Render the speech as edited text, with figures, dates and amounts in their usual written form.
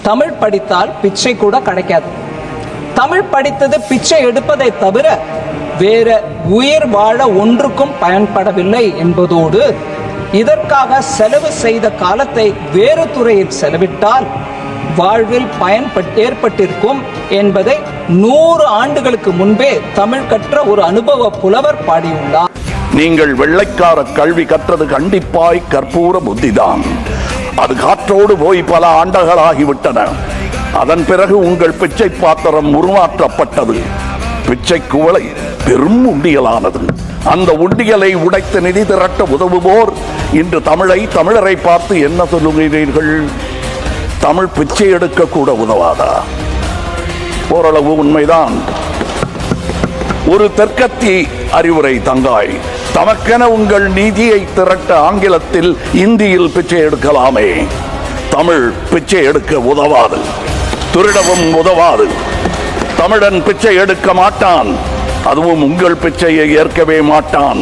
தமிழ் படித்தால் பிச்சை கூட கிடைக்காது. தமிழ் படித்தது பிச்சை எடுப்பதை தவிர வேற உயிர் வாழ ஒன்றுக்கும் பயன்படவில்லை என்பதோடு இதற்காக செலவு செய்த காலத்தை வேறு துறையில் செலவிட்டால் வாழ்வில் பயன் ஏற்பட்டிருக்கும் என்பதை 100 ஆண்டுகளுக்கு முன்பே தமிழ் கற்ற ஒரு அனுபவ புலவர் பாடியுள்ளார். நீங்கள் வெள்ளைக்கார கல்வி கற்றது கண்டிப்பாய் கற்பூர புத்திதான். அது காற்றோடு போய் பல ஆண்டுகளாகிவிட்டன. அதன் பிறகு உங்கள் பிச்சை பாத்திரம் உருமாற்றப்பட்டது. பிச்சை குவளை பெரும் உண்டியலானது. அந்த உண்டியலை உடைத்து நிதி திரட்ட உதவுவோர் இன்று தமிழரை பார்த்து என்ன சொல்லுகிறீர்கள்? தமிழ் பிச்சை எடுக்க கூட உதவாதா? ஓரளவு உண்மைதான். ஒரு தெற்கத்தி அறிவுரை தங்காய். தமக்கென உங்கள் நிதியை திரட்ட ஆங்கிலத்தில் இந்தியில் பிச்சை எடுக்கலாமே. தமிழ் பிச்சை எடுக்க உதவாது, திருடவும் உதவாது. தமிழன் பிச்சை எடுக்க மாட்டான், அதுவும் உங்கள் பிச்சையை ஏற்கவே மாட்டான்.